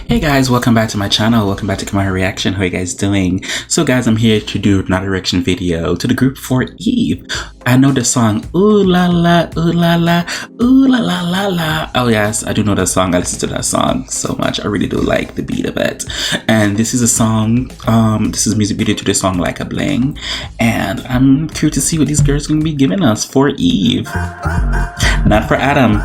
Hey guys, welcome back to my channel. Welcome back to Kemari Reaction. How are you guys doing? So guys, I'm here to do another reaction video to the group for Eve. I know the song Ooh La La, Ooh La La, Ooh La La La La. Oh yes, I do know that song. I listen to that song so much. I really do like the beat of it. And this is a song, this is a music video to the song Like a Bling. And I'm curious to see what these girls are going to be giving us for Eve. Not for Adam.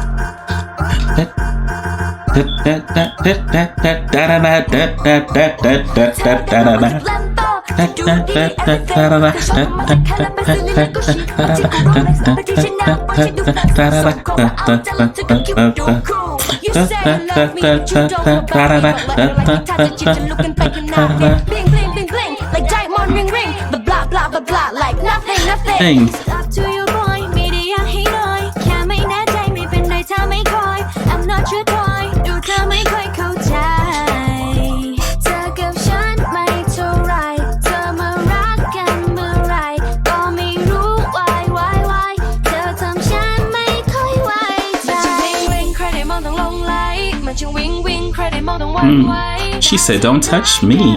She said, don't touch me.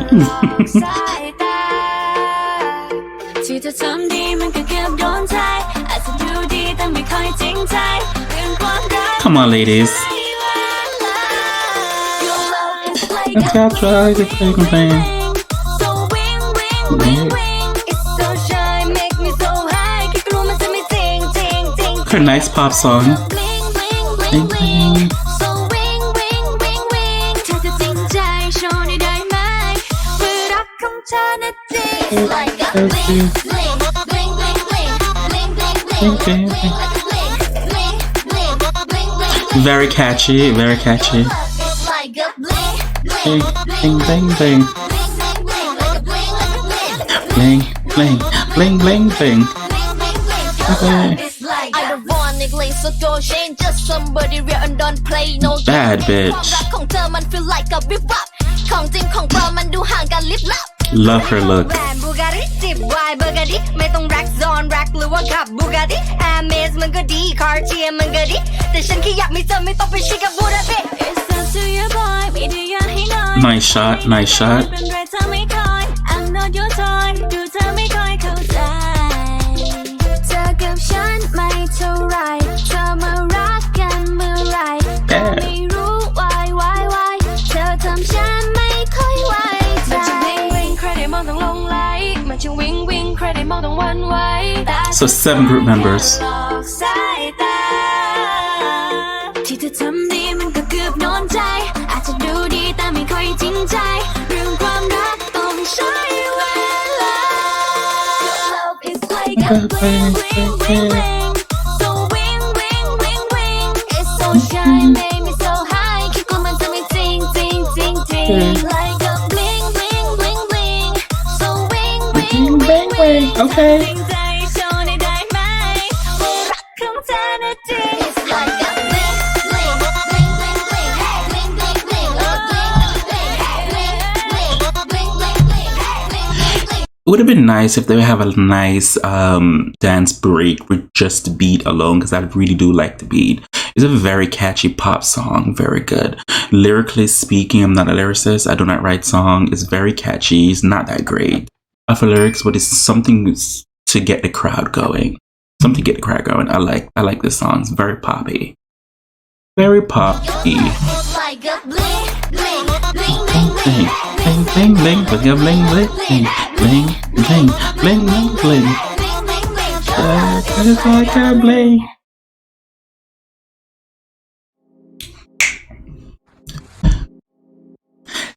Come on, ladies. Let's try the thing. Her nice pop song. Very catchy, very catchy. Bling, bling, bling, bling. Bling, bling, bling, bling, bling. Okay. Bad bitch. Love her look. Nice shot, nice shot. So 7 group members. Okay. It would have been nice if they would have a nice dance break with just the beat alone, because I really do like the beat. It's a very catchy pop song, very good. Lyrically speaking, I'm not a lyricist. I do not write songs. It's very catchy. It's not that great for lyrics, but it's something to get the crowd going. Something to get the crowd going. I like this song. It's very poppy. Very poppy. Bling, bling, bling, bling, bling, bling, bling, bling, bling, bling, bling, bling. Just like a bling.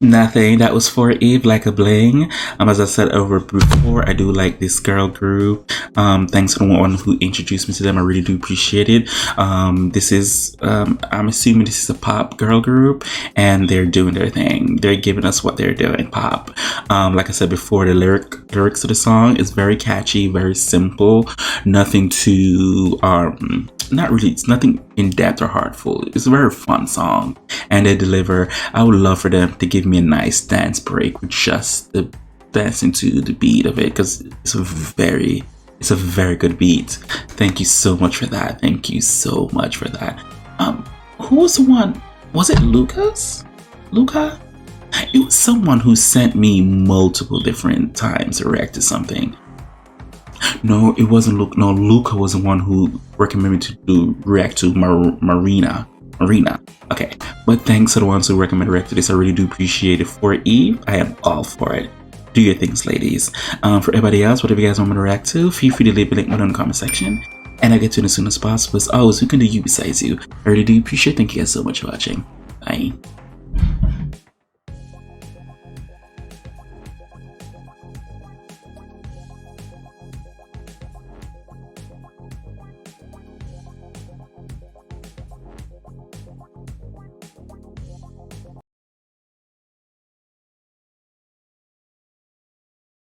Nothing. That was for Eve, Like a Bling. As I said over before, I do like this girl group. Thanks to the one who introduced me to them. I really do appreciate it. This is I'm assuming this is a pop girl group, and they're doing their thing. They're giving us what they're doing, pop. Like I said before, the lyrics of the song is very catchy, very simple. Nothing too not really, it's nothing in depth or heartful. It's a very fun song, and they deliver. I would love for them to give me a nice dance break with just the dancing to the beat of it, because it's a very It's a very good beat. Thank you so much for that. Thank you so much for that. Who was the one? Was it Lucas? Luca? It was someone who sent me multiple different times to react to something. No, it wasn't Luke. No, Luca was the one who recommended me to react to Marina. Okay, but thanks to the ones who recommend to react to this. I really do appreciate it. For Eve, I am all for it. Do your things, ladies. For everybody else, whatever you guys want me to react to, feel free to leave a link below in the comment section, and I'll get to it as soon as possible. As always, who can do you besides you? I really do appreciate it. Thank you guys so much for watching. Bye.